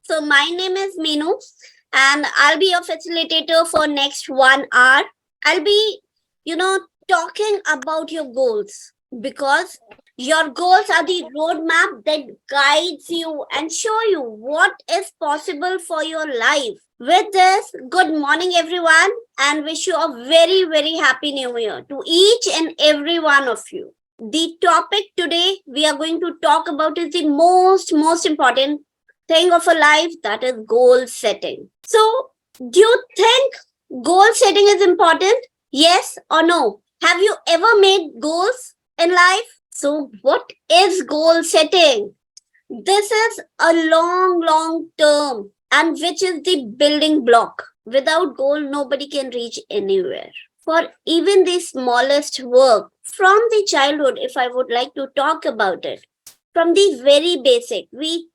So my name is Meenu and I'll be your facilitator for next 1 hour. I'll be, talking about your goals because your goals are the roadmap that guides you and show you what is possible for your life. With this, good morning everyone and wish you a very, very happy new year to each and every one of you. The topic today we are going to talk about is the most important thing of a life, that is goal setting. So, do you think goal setting is important? Yes or no? Have you ever made goals in life? So, what is goal setting? This is a long term and which is the building block. Without goal, nobody can reach anywhere. For even the smallest work from the childhood, if I would like to talk about it, from the very basic, we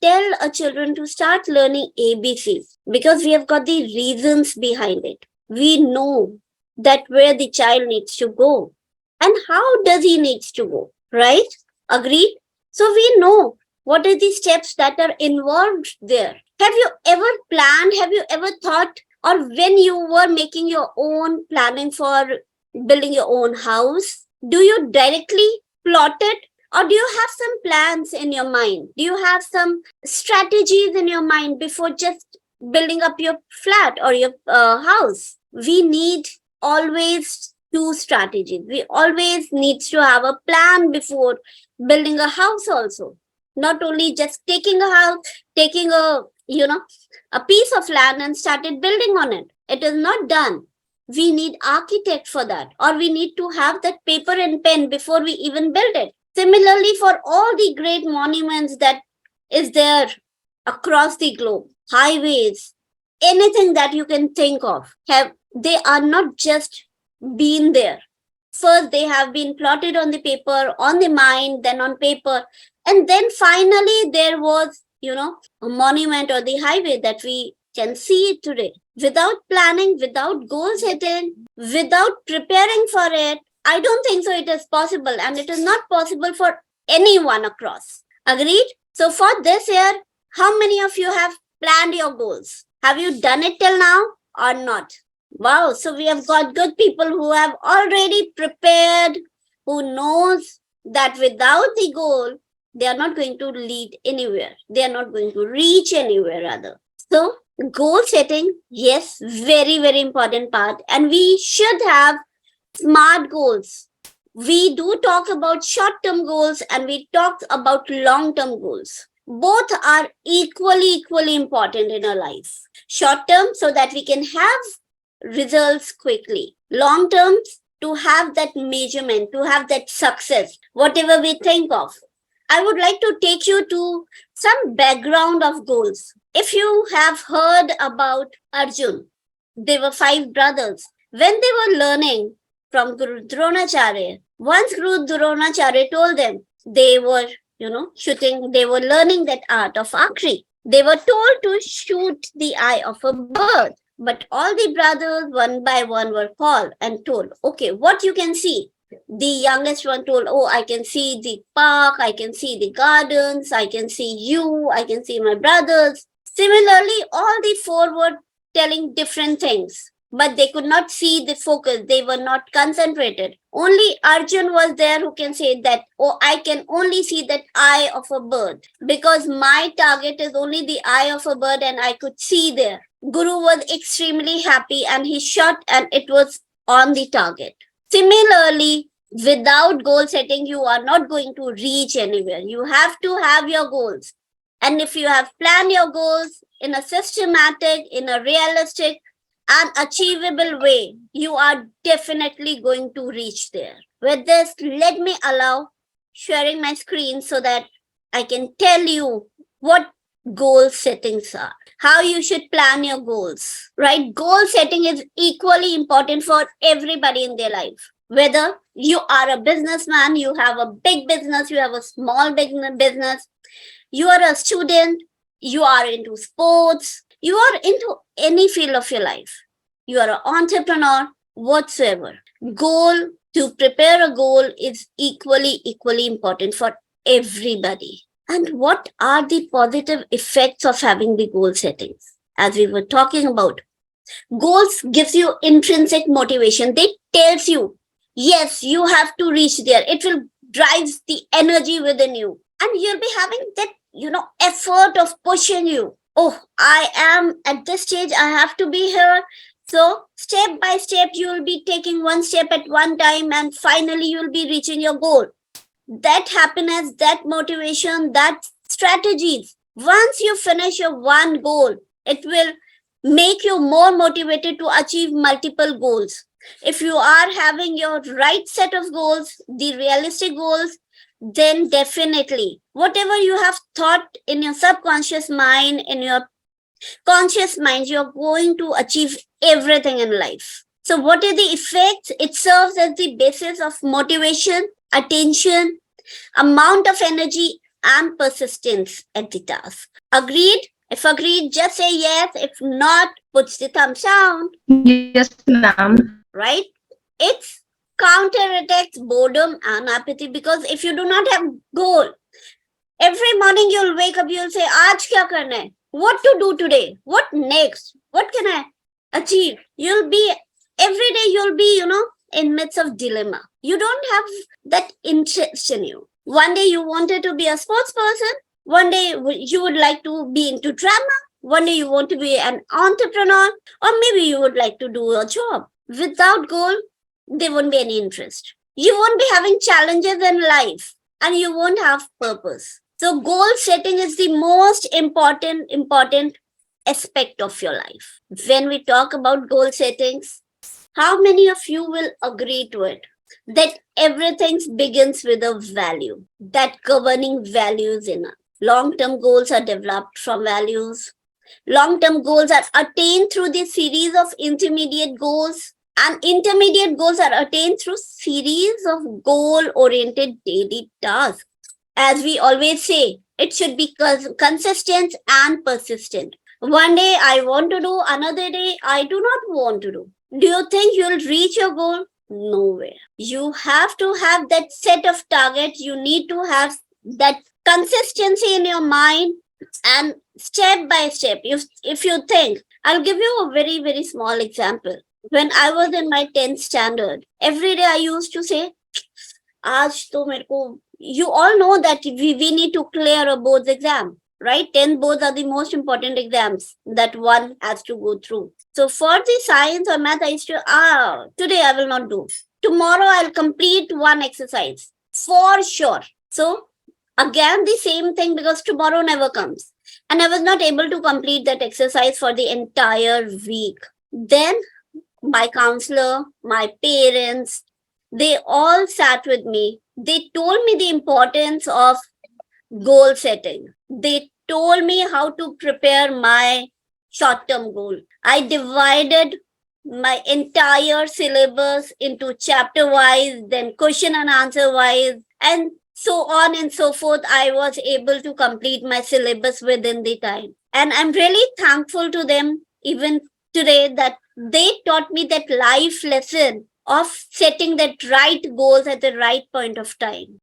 tell a children to start learning ABC because we have got the reasons behind it. We know that where the child needs to go and how does he needs to go, right? Agreed? So we know what are the steps that are involved there. Have you ever planned? Have you ever thought, or when you were making your own planning for building your own house, do you directly plot it, or do you have some plans in your mind? Do you have some strategies in your mind before just building up your flat or your house? We need always two strategies. We always needs to have a plan before building a house also. Not only just taking a house, taking a piece of land and started building on it. It is not done. We need architect for that, or we need to have that paper and pen before we even build it. Similarly, for all the great monuments that is there across the globe, highways, anything that you can think of, they are not just been there. First, they have been plotted on the paper, on the mind, then on paper, and then finally there was, a monument or the highway that we can see today. Without planning, without goal setting, without preparing for it, I don't think so it is possible, and it is not possible for anyone across. Agreed? So for this year, how many of you have planned your goals? Have you done it till now or not? Wow, so we have got good people who have already prepared, who knows that without the goal, they are not going to lead anywhere. They are not going to reach anywhere rather. So goal setting, yes, very, very important part. And we should have smart goals. We do talk about short-term goals and we talk about long-term goals. Both are equally important in our life. Short-term so that we can have results quickly. Long-term to have that measurement, to have that success, whatever we think of. I would like to take you to some background of goals. If you have heard about Arjun, they were 5 brothers. When they were learning from Guru Dronacharya, once Guru Dronacharya told them, they were, shooting, they were learning that art of archery. They were told to shoot the eye of a bird. But all the brothers, one by one, were called and told, okay, what you can see? The youngest one told, oh, I can see the park, I can see the gardens, I can see you, I can see my brothers. Similarly, all the 4 were telling different things, but they could not see the focus. They were not concentrated. Only Arjun was there who can say that, oh, I can only see that eye of a bird because my target is only the eye of a bird and I could see there. Guru was extremely happy and he shot and it was on the target. Similarly, without goal setting, you are not going to reach anywhere. You have to have your goals. And if you have planned your goals in a systematic, in a realistic and achievable way, you are definitely going to reach there. With this, let me allow sharing my screen so that I can tell you what goal settings are, how you should plan your goals, right? Goal setting is equally important for everybody in their life. Whether you are a businessman, you have a big business, you have a small business, you are a student, you are into sports, you are into any field of your life, you are an entrepreneur, whatsoever. To prepare a goal is equally important for everybody. And what are the positive effects of having the goal settings? As we were talking about, goals gives you intrinsic motivation. They tells you, yes, you have to reach there. It will drive the energy within you. And you'll be having that, effort of pushing you. Oh, I am at this stage, I have to be here. So step by step, you will be taking one step at one time, and finally you'll be reaching your goal. That happiness, that motivation, that strategies. Once you finish your one goal, it will make you more motivated to achieve multiple goals. If you are having your right set of goals, the realistic goals, then definitely whatever you have thought in your subconscious mind, in your conscious mind, you're going to achieve everything in life. So, what are the effects? It serves as the basis of motivation, attention, amount of energy, and persistence at the task. Agreed? If agreed, just say yes. If not, put the thumbs down. Yes, ma'am. Right? It's counterattacks boredom and apathy, because if you do not have goal, every morning you'll wake up, you'll say, Aaj kya karna hai? What to do today? What next? What can I achieve? You'll be, every day you'll be, in midst of dilemma. You don't have that interest in you. One day you wanted to be a sports person. One day you would like to be into drama. One day you want to be an entrepreneur, or maybe you would like to do a job. Without goal, there won't be any interest. You won't be having challenges in life, and you won't have purpose. So goal setting is the most important aspect of your life. When we talk about goal settings, how many of you will agree to it? That everything begins with a value, that governing values in us. Long-term goals are developed from values. Long-term goals are attained through the series of intermediate goals, and intermediate goals are attained through series of goal-oriented daily tasks. As we always say, it should be consistent and persistent. One day I want to do, another day I do not want to do. Do you think you'll reach your goal? Nowhere. You have to have that set of targets. You need to have that consistency in your mind, and step by step. If you think, I'll give you a very, very small example. When I was in my 10th standard, every day I used to say, Aaj to mereko, you all know that we need to clear a boards exam, right? 10 boards are the most important exams that one has to go through. So for the science or math, I used to, today I will not do. Tomorrow I'll complete one exercise for sure. So again, the same thing, because tomorrow never comes. And I was not able to complete that exercise for the entire week. Then my counselor, my parents, they all sat with me. They told me the importance of goal setting. They told me how to prepare my short-term goal. I divided my entire syllabus into chapter wise, then question and answer wise, and so on and so forth. I was able to complete my syllabus within the time. And I'm really thankful to them even today, that they taught me that life lesson of setting that right goals at the right point of time.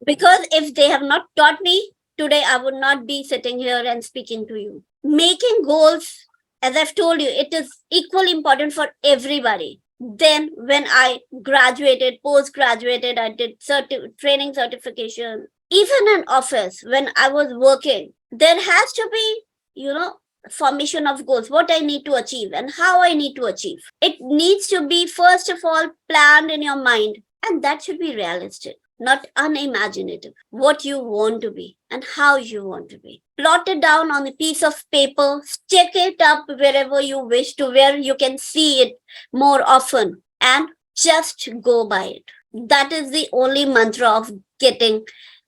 Because if they have not taught me, today I would not be sitting here and speaking to you. Making goals, as I've told you, it is equally important for everybody. Then when I graduated, post-graduated, I did training certification. Even in office, when I was working, there has to be, formation of goals, what I need to achieve and how I need to achieve. It needs to be, first of all, planned in your mind, and that should be realistic, not unimaginative. What you want to be and how you want to be. Plot it down on a piece of paper, stick it up wherever you wish to, where you can see it more often, and just go by it. That is the only mantra of getting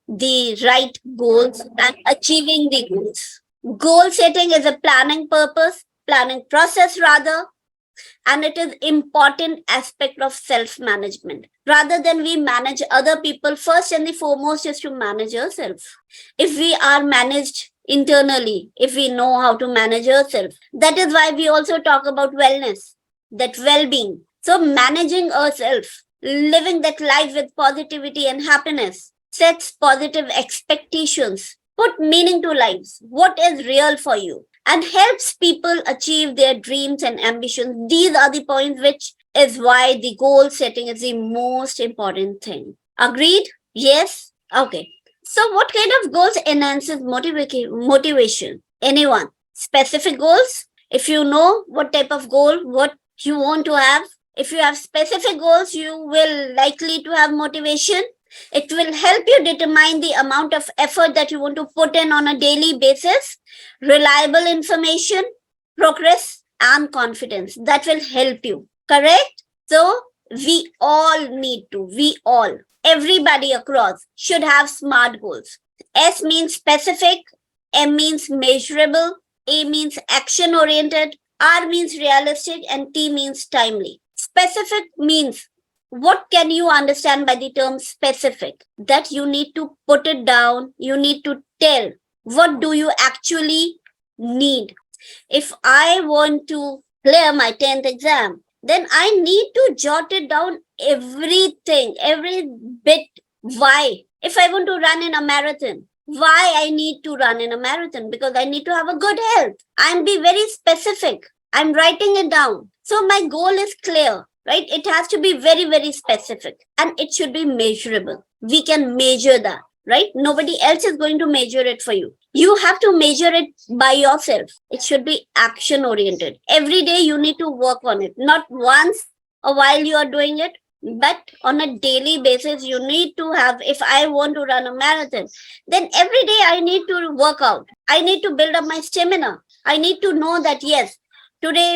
the right goals and achieving the goals. Goal setting is a planning process rather, and it is important aspect of self-management. Rather than we manage other people, first and the foremost is to manage yourself. If we are managed internally, if we know how to manage ourselves, that is why we also talk about wellness, that well-being. So managing ourselves, living that life with positivity and happiness, sets positive expectations, put meaning to lives, what is real for you, and helps people achieve their dreams and ambitions. These are the points which is why the goal setting is the most important thing. Agreed? Yes? Okay. So what kind of goals enhances motivation? Anyone? Specific goals? If you know what type of goal, what you want to have, if you have specific goals, you will likely to have motivation. It will help you determine the amount of effort that you want to put in on a daily basis, reliable information, progress, and confidence. That will help you. Correct? So, we all, everybody across should have SMART goals. S means specific, M means measurable, A means action oriented, R means realistic, and T means timely. Specific means what can you understand by the term specific? That you need to put it down, you need to tell what do you actually need. If I want to clear my 10th exam, then I need to jot it down everything, every bit. Why? If I want to run in a marathon, why I need to run in a marathon? Because I need to have a good health. I'm be very specific. I'm writing it down. So my goal is clear, right? It has to be very, very specific and it should be measurable. We can measure that, right? Nobody else is going to measure it for you. You have to measure it by yourself. It should be action oriented. Every day you need to work on it, not once a while you are doing it, but on a daily basis. You need to have, if I want to run a marathon, then every day I need to work out. I need to build up my stamina. I need to know that, yes, today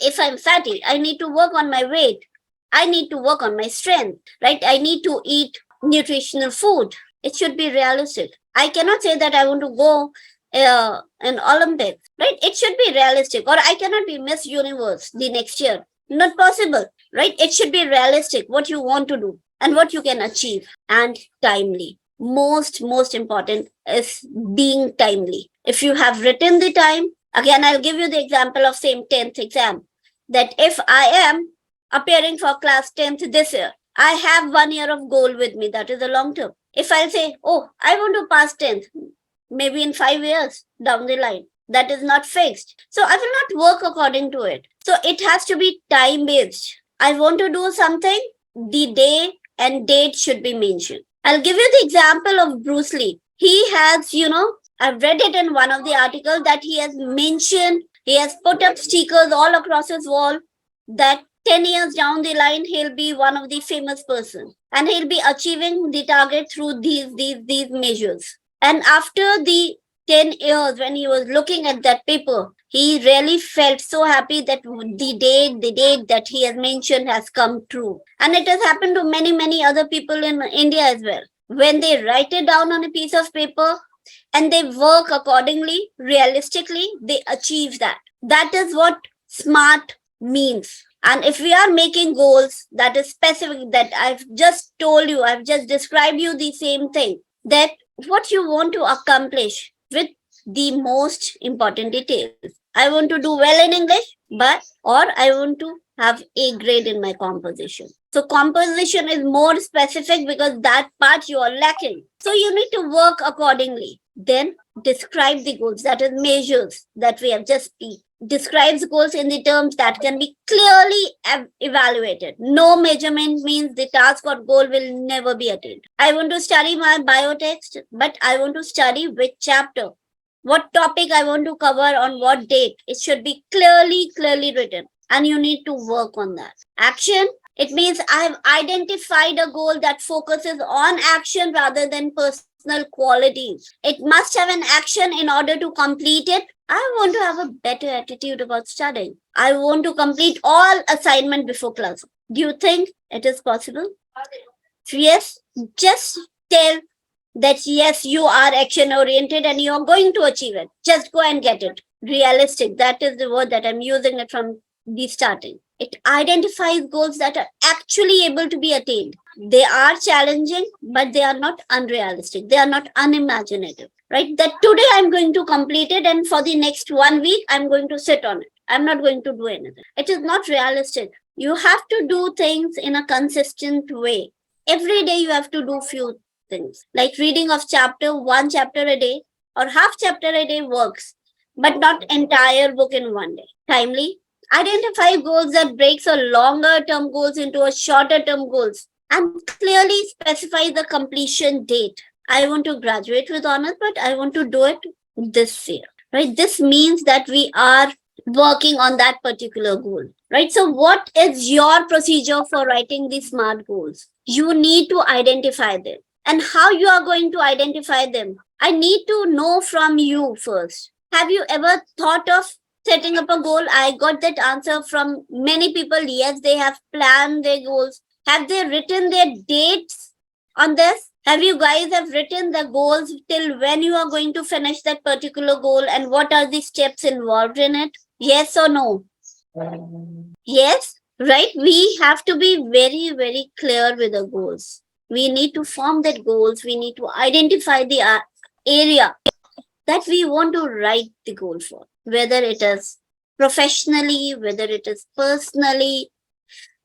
if I'm fatty, I need to work on my weight. I need to work on my strength, right? I need to eat nutritional food. It should be realistic. I cannot say that I want to go in Olympics, right? It should be realistic. Or I cannot be Miss Universe the next year. Not possible, right? It should be realistic what you want to do and what you can achieve, and timely. Most important is being timely. If you have written the time, again, I'll give you the example of same 10th exam, that if I am appearing for class 10th this year, I have 1 year of goal with me. That is a long term. If I'll say, oh, I want to pass 10th, maybe in 5 years down the line, that is not fixed. So I will not work according to it. So it has to be time based. I want to do something, the day and date should be mentioned. I'll give you the example of Bruce Lee. He has, I've read it in one of the articles that he has mentioned, he has put up stickers all across his wall that 10 years down the line, he'll be one of the famous person and he'll be achieving the target through these measures. And after the 10 years, when he was looking at that paper, he really felt so happy that the date that he has mentioned has come true. And it has happened to many other people in India as well. When they write it down on a piece of paper and they work accordingly, realistically, they achieve that. That is what SMART means. And if we are making goals that is specific, that I've just told you, I've just described you the same thing, that what you want to accomplish with the most important details. I want to do well in English, or I want to have A grade in my composition. So composition is more specific because that part you are lacking. So you need to work accordingly. Then describe the goals, that is measures that we have just describes goals in the terms that can be clearly evaluated. No measurement means the task or goal will never be attained. I want to study my biotext, but I want to study which chapter, what topic I want to cover on what date. It should be clearly written, and you need to work on that. Action, it means I've identified a goal that focuses on action rather than personal qualities. It must have an action in order to complete it. I want to have a better attitude about studying. I want to complete all assignment before class. Do you think it is possible? Yes, just tell that yes, you are action oriented and you are going to achieve it. Just go and get it. Realistic, that is the word that I'm using it from the starting. It identifies goals that are actually able to be attained. They are challenging, but they are not unrealistic. They are not unimaginative, right? That today I'm going to complete it and for the next 1 week, I'm going to sit on it. I'm not going to do anything. It is not realistic. You have to do things in a consistent way. Every day you have to do few things. Like reading of one chapter a day or half chapter a day works, but not entire book in one day. Timely. Identify goals that breaks a longer term goals into a shorter term goals and clearly specify the completion date. I want to graduate with honors, but I want to do it this year, right? This means that we are working on that particular goal, right? So what is your procedure for writing the SMART goals? You need to identify them. And how you are going to identify them? I need to know from you first. Have you ever thought of setting up a goal? I got that answer from many people. Yes, they have planned their goals. Have they written their dates on this? Have you guys have written the goals till when you are going to finish that particular goal and what are the steps involved in it? Yes or no? Yes, right? We have to be very, very clear with the goals. We need to form that goals. We need to identify the area that we want to write the goal for, whether it is professionally, whether it is personally,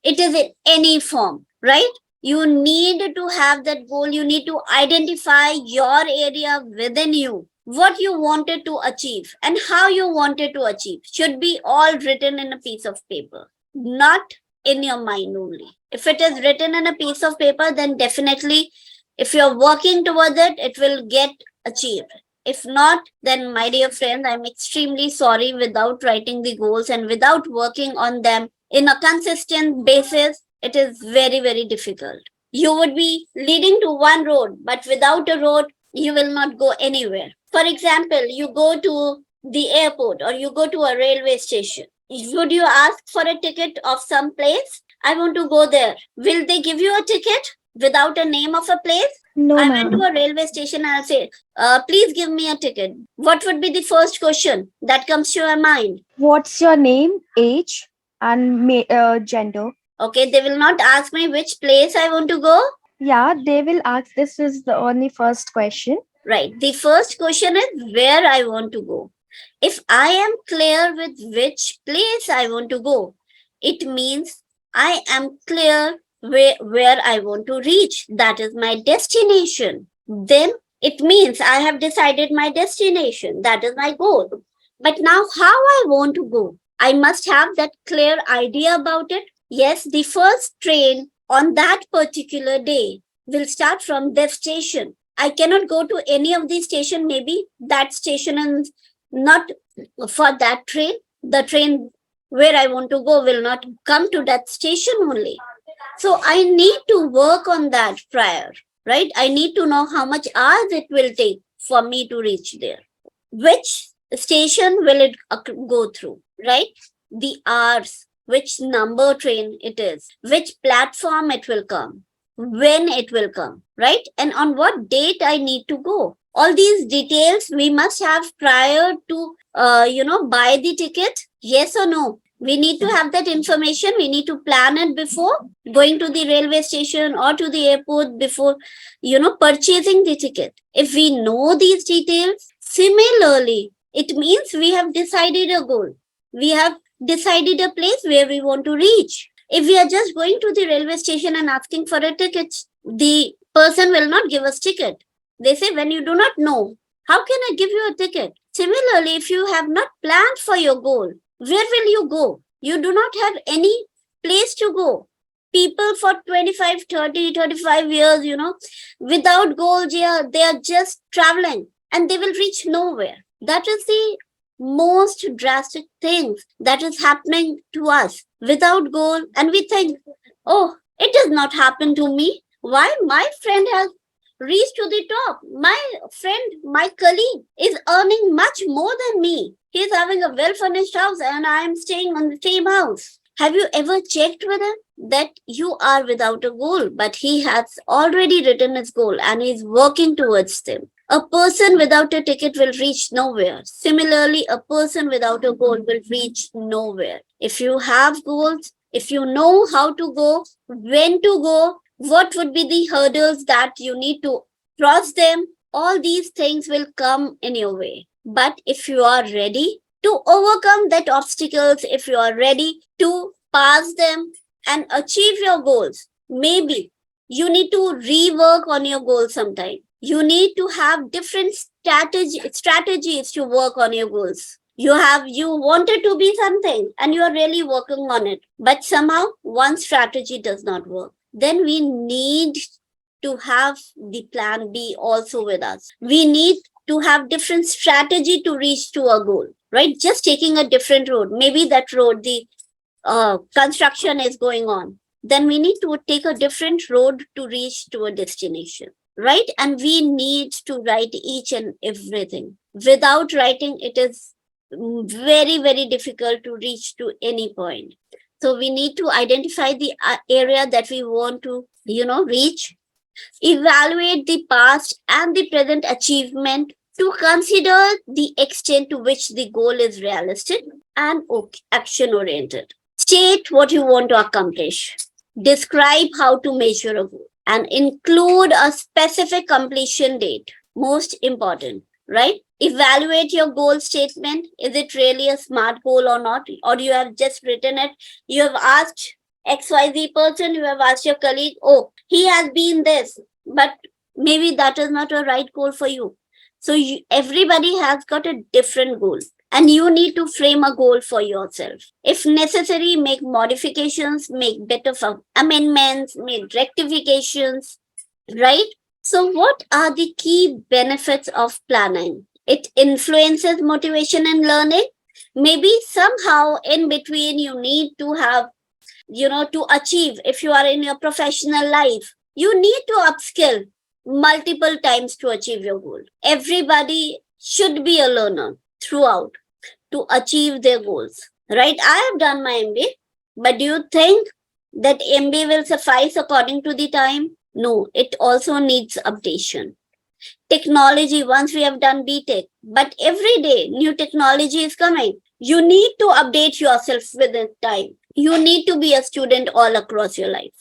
it is in any form, right? You need to have that goal. You need to identify your area within you, what you wanted to achieve and how you wanted to achieve should be all written in a piece of paper, not in your mind only. If it is written in a piece of paper, then definitely if you're working towards it, it will get achieved. If not, then my dear friends, I'm extremely sorry. Without writing the goals and without working on them in a consistent basis, it is very, very difficult. You would be leading to one road, but without a road, you will not go anywhere. For example, you go to the airport or you go to a railway station. Would you ask for a ticket of some place? I want to go there. Will they give you a ticket without a name of a place? No, I went to ma'am. a railway station and I'll say, please give me a ticket. What would be the first question that comes to your mind? What's your name, age, and gender? Okay, they will not ask me which place I want to go. Yeah, they will ask. This is the only first question. Right. The first question is where I want to go. If I am clear with which place I want to go, it means I am clear where I want to reach. That is my destination. Then it means I have decided my destination. That is my goal. But now, how I want to go, I must have that clear idea about it. Yes, the first train on that particular day will start from this station. I cannot go to any of these station. Maybe that station is not for that train. The train where I want to go will not come to that station only. So I need to work on that prior, right? I need to know how much hours it will take for me to reach there. Which station will it go through, right? The hours, which number train it is, which platform it will come, when it will come, right? And on what date I need to go. All these details we must have prior to, buy the ticket. Yes or no? We need to have that information. We need to plan it before going to the railway station or to the airport before, purchasing the ticket. If we know these details, similarly, it means we have decided a goal. We have decided a place where we want to reach. If we are just going to the railway station and asking for a ticket, the person will not give us ticket. They say, when you do not know, how can I give you a ticket? Similarly, if you have not planned for your goal, where will you go? You do not have any place to go. People for 25, 30, 35 years, without goals, yeah, they are just traveling and they will reach nowhere. That is the most drastic things that is happening to us without goal. And we think, oh, it does not happen to me. Why? My friend has reached to the top. My friend, my colleague is earning much more than me. He is having a well furnished house and I am staying on the same house. Have you ever checked with him that you are without a goal, but he has already written his goal and is working towards them? A person without a ticket will reach nowhere. Similarly, a person without a goal will reach nowhere. If you have goals, if you know how to go, when to go, what would be the hurdles that you need to cross them, all these things will come in your way. But if you are ready to overcome that obstacles, if you are ready to pass them and achieve your goals, maybe You need to rework on your goals sometime. You need to have different strategies to work on your goals. You wanted to be something and you are really working on it, but somehow one strategy does not work. Then we need to have the plan B also with us. We need to have different strategy to reach to a goal, right? Just taking a different road. Maybe that road, the construction is going on. Then we need to take a different road to reach to a destination, right? And we need to write each and everything. Without writing, it is very, very difficult to reach to any point. So we need to identify the area that we want to, reach, evaluate the past and the present achievement to consider the extent to which the goal is realistic and action oriented. State what you want to accomplish. Describe how to measure a goal and include a specific completion date. Most important, right? Evaluate your goal statement. Is it really a smart goal or not? Or you have just written it. You have asked XYZ person, you have asked your colleague, oh, he has been this, but maybe that is not a right goal for you. So everybody has got a different goal and you need to frame a goal for yourself. If necessary, make modifications, make better amendments, make rectifications, right? So what are the key benefits of planning? It influences motivation and learning. Maybe somehow in between you need to have, to achieve. If you are in your professional life, you need to upskill multiple times to achieve your goal. Everybody should be a learner throughout to achieve their goals, right? I have done my MBA, but do you think that MBA will suffice according to the time? No, it also needs updation. Technology, once we have done BTech, but every day new technology is coming. You need to update yourself within time. You need to be a student all across your life.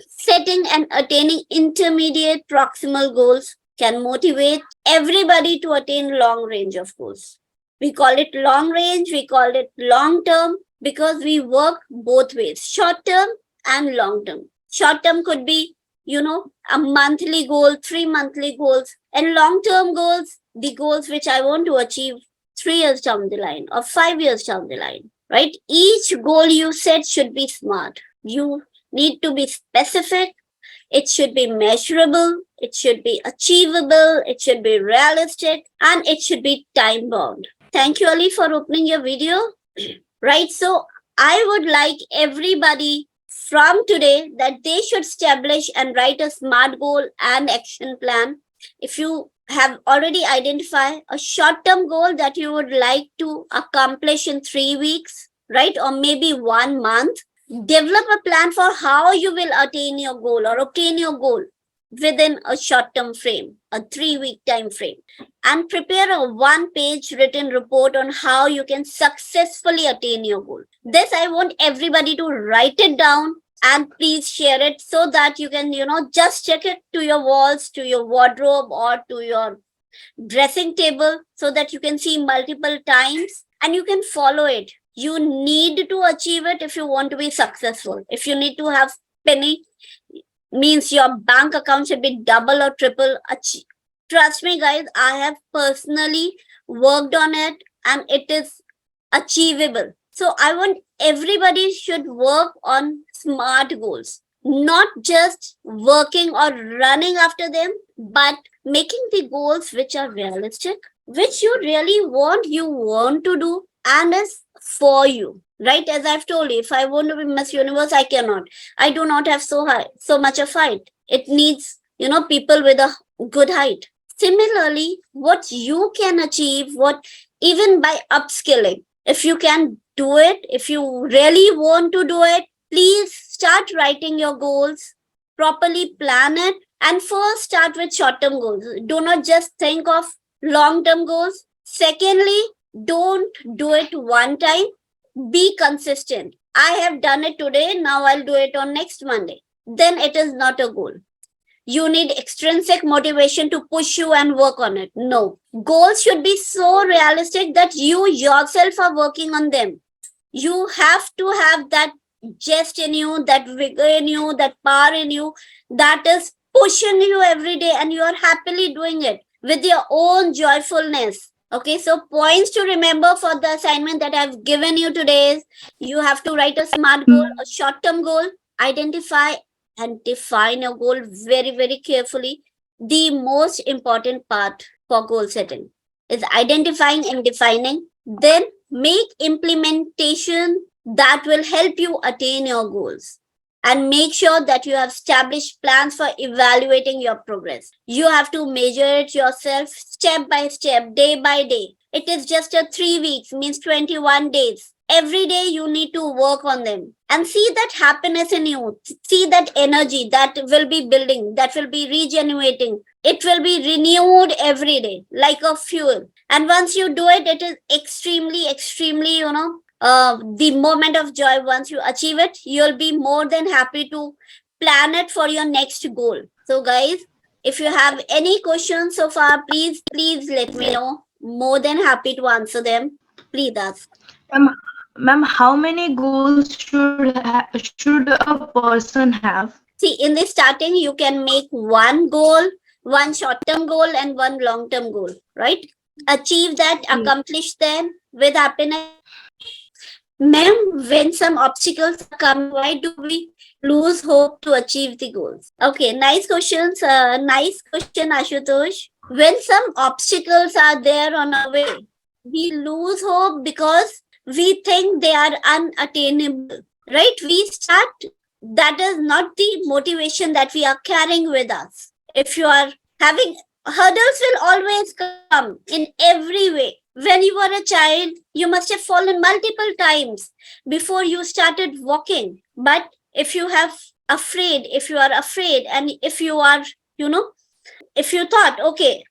Setting and attaining intermediate proximal goals can motivate everybody to attain long range of goals. We call it long range, we call it long term because we work both ways, short term and long term. Short term could be, a monthly goal, 3 monthly goals, and long term goals, the goals which I want to achieve 3 years down the line or 5 years down the line, right? Each goal you set should be smart. You need to be specific. It should be measurable. It should be achievable. It should be realistic and it should be time bound. Thank you, Ali, for opening your video. Right. So I would like everybody from today that they should establish and write a smart goal and action plan. If you have already identified a short-term goal that you would like to accomplish in 3 weeks, right? Or maybe 1 month, develop a plan for how you will attain your goal or obtain your goal within a short-term frame, a 3-week time frame, and prepare a 1-page written report on how you can successfully attain your goal. This, I want everybody to write it down and please share it so that you can, just check it to your walls, to your wardrobe or to your dressing table so that you can see multiple times and you can follow it. You need to achieve it if you want to be successful. If you need to have penny, means your bank account should be double or triple. Trust me, guys, I have personally worked on it and it is achievable. So I want everybody should work on smart goals, not just working or running after them, but making the goals which are realistic, which you really want to do and is for you. Right? As I've told you, if I want to be Miss Universe, I cannot. I do not have so much of height. It needs, people with a good height. Similarly, what you can achieve, even by upskilling, if you can do it, if you really want to do it, please start writing your goals, properly plan it, and first start with short-term goals. Do not just think of long-term goals. Secondly, don't do it one time. Be consistent. I have done it today. Now I'll do it on next Monday. Then it is not a goal. You need extrinsic motivation to push you and work on it. No. Goals should be so realistic that you yourself are working on them. You have to have that zest in you, that vigor in you, that power in you, that is pushing you every day, and you are happily doing it with your own joyfulness. Okay, so points to remember for the assignment that I've given you today is you have to write a SMART goal, a short term goal, identify and define your goal very, very carefully. The most important part for goal setting is identifying and defining, then make implementation that will help you attain your goals, and make sure that you have established plans for evaluating your progress. You have to measure it yourself step by step, day by day. It is just a 3 weeks, means 21 days. Every day you need to work on them and see that happiness in you, see that energy that will be building, that will be regenerating. It will be renewed every day like a fuel. And once you do it, it is extremely, extremely, the moment of joy. Once you achieve it, you'll be more than happy to plan it for your next goal. So guys, if you have any questions so far, please let me know. More than happy to answer them. Please ask. Ma'am, how many goals should a person have? See, in the starting, you can make one goal, one short-term goal and one long-term goal, right? Achieve that, accomplish them with happiness. Ma'am, when some obstacles are coming, why do we lose hope to achieve the goals? Okay, nice questions. Nice question, Ashutosh. When some obstacles are there on our way, we lose hope because we think they are unattainable, right? We start, that is not the motivation that we are carrying with us. If you are having hurdles, will always come in every way. When you were a child, you must have fallen multiple times before you started walking. But if you are afraid, and if you are, if you thought, okay,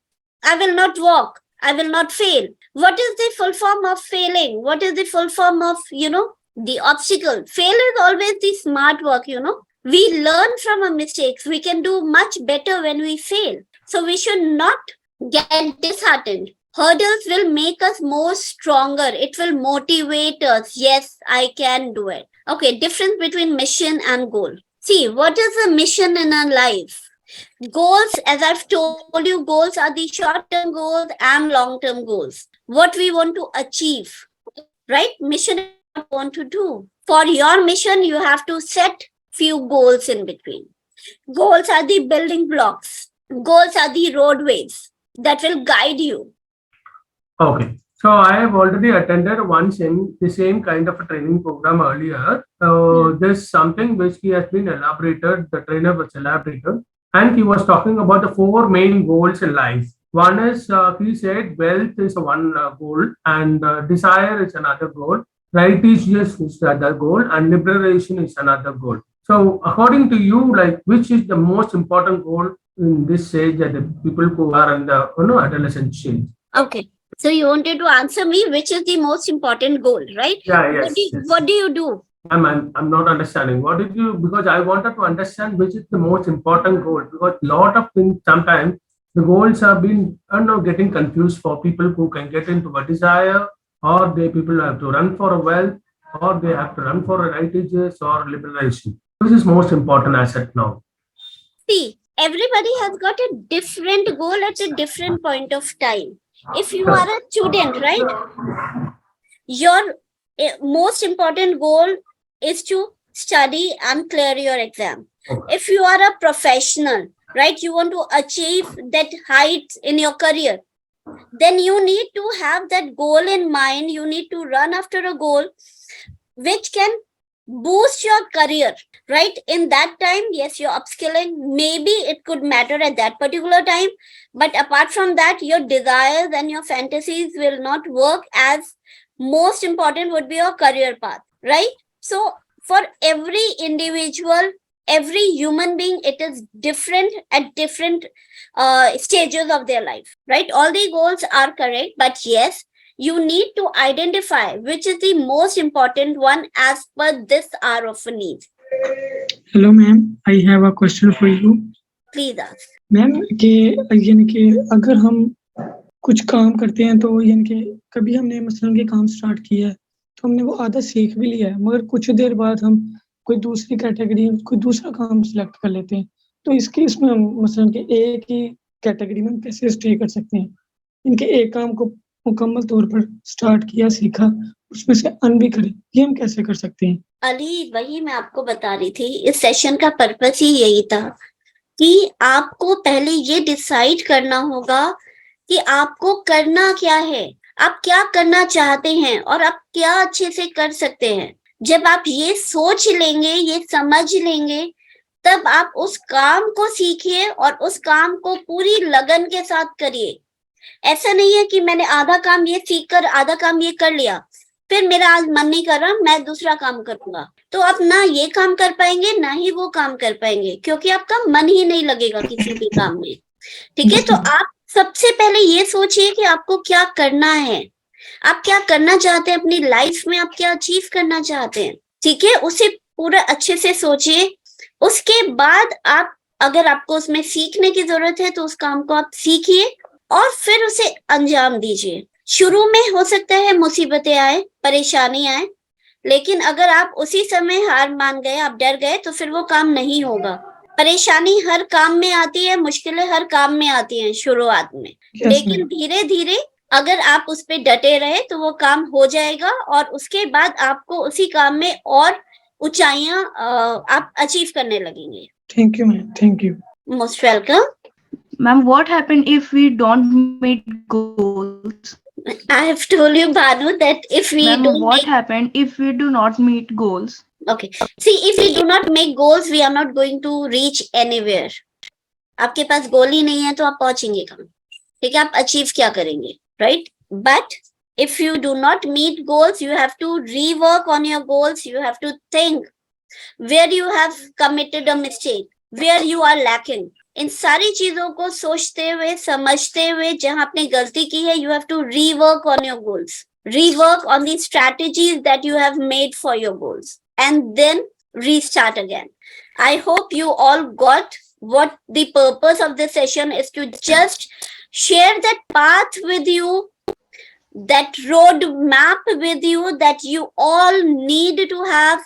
I will not walk, I will not fail. What is the full form of failing? What is the full form of, the obstacle? Fail is always the smart work, We learn from our mistakes. We can do much better when we fail. So we should not get disheartened. Hurdles will make us more stronger. It will motivate us. Yes, I can do it. Okay, difference between mission and goal. See, what is the mission in our life? Goals, as I've told you, goals are the short-term goals and long-term goals. What we want to achieve, right? Mission is what we want to do. For your mission, you have to set few goals in between. Goals are the building blocks. Goals are the roadways that will guide you. Okay. So I have already attended the same kind of a training program earlier. There's something which he has been elaborated, the trainer was elaborated, and he was talking about the 4 main goals in life. One is, he said, wealth is one goal, and desire is another goal, righteousness is the other goal, and liberation is another goal. So according to you, like, which is the most important goal in this stage that the people who are in the adolescent stage? Okay. So you wanted to answer me which is the most important goal, right? Yeah, yes. What do you do? I'm not understanding. What did you, because I wanted to understand which is the most important goal, because a lot of things sometimes the goals have been getting confused for people who can get into a desire, or people have to run for a wealth, or they have to run for a righteousness or liberation. Which is most important asset now? See, everybody has got a different goal at a different point of time. If you are a student, right, your most important goal is to study and clear your exam. If you are a professional, right, you want to achieve that height in your career, then you need to have that goal in mind. You need to run after a goal which can boost your career, right? In that time, yes, you're upskilling. Maybe it could matter at that particular time. But apart from that, your desires and your fantasies will not work, as most important would be your career path, right? So for every individual, every human being, it is different at different stages of their life, right? All the goals are correct, but yes, you need to identify which is the most important one as per this hour of a need. Hello, ma'am. I have a question for you. Please ask. Ma'am यानी कि अगर हम कुछ काम करते हैं तो यानी कि कभी हमने मसलन के काम स्टार्ट किया है तो हमने वो आधा सीख भी लिया है, मगर कुछ देर बाद हम कोई दूसरी कैटेगरी, कोई दूसरा काम सिलेक्ट कर लेते हैं। तो इसके इसमें हम मसलन कि एक ही कैटेगरी में हम कैसे स्टे कर सकते हैं। इनके एक काम को मुकम्मल तौर पर स्टार्ट किया, सीखा, उसमें से अर्न भी करें, ये हम कैसे कर सकते हैं। अली, वही मैं आपको बता रही थी, इस सेशन का पर्पस ही यही था कि आपको पहले ये डिसाइड करना होगा कि आपको करना क्या है, आप क्या करना चाहते हैं और आप क्या अच्छे से कर सकते हैं। जब आप ये सोच लेंगे, ये समझ लेंगे, तब आप उस काम को सीखिए और उस काम को पूरी लगन के साथ करिए। ऐसा नहीं है कि मैंने आधा काम ये सीख कर आधा काम ये कर लिया, फिर मेरा आज मन नहीं कर रहा, मैं दूसरा काम करूंगा, तो आप ना ये काम कर पाएंगे ना ही वो काम कर पाएंगे, क्योंकि आपका मन ही नहीं लगेगा किसी भी काम में। ठीक है, तो आप सबसे पहले ये सोचिए कि आपको क्या करना है, आप क्या करना चाहते हैं अपनी लाइफ में, आप क्या अचीव करना चाहते हैं। ठीक है, उसे पूरा अच्छे से सोचिए। उसके बाद आप, अगर आपको उसमें सीखने की जरूरत है तो उस काम को आप सीखिए और फिर उसे अंजाम दीजिए। शुरू में हो सकता है मुसीबतें आए, परेशानी आए, लेकिन अगर आप उसी समय हार मान गए, आप डर गए, तो फिर वो काम नहीं होगा। परेशानी हर काम में आती है, मुश्किलें हर काम में आती हैं शुरुआत में, लेकिन धीरे धीरे अगर आप उस पे डटे रहे तो वो काम हो जाएगा और उसके बाद आपको उसी काम में और ऊंचाइयां आप अचीव करने लगेंगे। Thank you ma'am, thank you. Most welcome. Ma'am, what happened if we don't meet goals? I have told you, Bhanu, that if we Ma'am, don't what make, happened if we do not meet goals? okay, see, if we do not make goals, we are not going to reach anywhere. आपके पास गोल ही नहीं है तो आप पहुंचेंगे कहाँ? ठीक है, आप अचीव क्या करेंगे, right? But if you do not meet goals, you have to rework on your goals. You have to think where you have committed a mistake, where you are lacking. इन सारी चीजों को सोचते हुए, समझते हुए, जहां आपने गलती की है, you have to rework on your goals, rework on the strategies that you have made for your goals, and then restart again. I hope you all got what the purpose of this session is, to just share that path with you, that road map with you, that you all need to have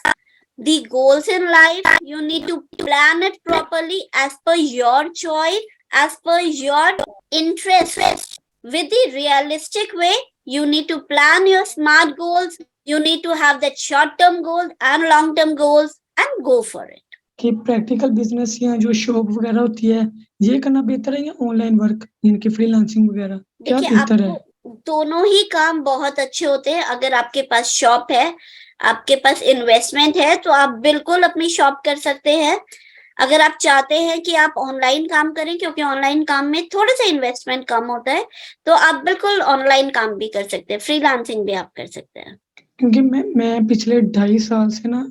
the goals in life. You need to plan it properly as per your choice, as per your interest, with the realistic way. You need to plan your smart goals. You need to have that short-term goals and long-term goals and go for it. कि practical business या जो shop वगैरह होती है, ये करना बेहतर है या ऑनलाइन वर्क, इनकी फ्रीलांसिंग वगैरह, क्या बेहतर है? दोनों ही काम बहुत अच्छे होते हैं। अगर आपके पास शॉप है, आपके पास इन्वेस्टमेंट है, तो आप बिल्कुल अपनी शॉप कर सकते हैं। अगर आप चाहते हैं कि आप ऑनलाइन काम करें, क्योंकि ऑनलाइन काम में थोड़ा सा इन्वेस्टमेंट कम होता है, तो आप बिल्कुल ऑनलाइन काम भी कर सकते हैं, फ्रीलांसिंग भी आप कर सकते हैं। क्योंकि मैं पिछले 2.5 साल से ना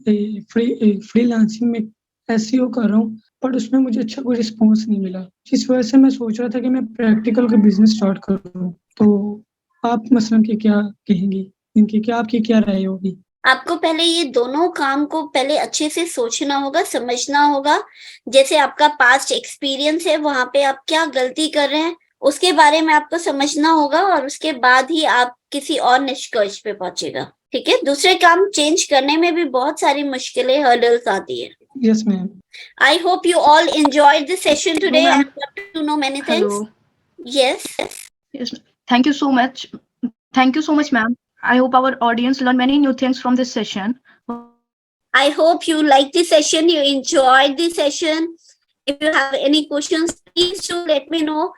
फ्रीलांसिंग में एसईओ कर रहा हूँ, पर उसमें मुझे अच्छा कोई रिस्पॉन्स नहीं मिला, जिस वजह से मैं सोच रहा था कि मैं प्रैक्टिकल का बिजनेस स्टार्ट करूँ। तो आप मसलन की क्या कहेंगी, इनकी क्या, आपकी क्या राय होगी? आपको पहले ये दोनों काम को पहले अच्छे से सोचना होगा, समझना होगा। जैसे आपका पास्ट एक्सपीरियंस है, वहां पे आप क्या गलती कर रहे हैं, उसके बारे में आपको समझना होगा, और उसके बाद ही आप किसी और निष्कर्ष पे पहुंचेगा। ठीक है, दूसरे काम चेंज करने में भी बहुत सारी मुश्किलें, हर्डल्स आती है। Yes, ma'am. I hope you all enjoyed the session today and got to know many things. Hello. Yes. Yes. Thank you so much. Thank you so much, ma'am. I hope our audience learned many new things from this session. I hope you liked the session, you enjoyed the session. If you have any questions, please do let me know.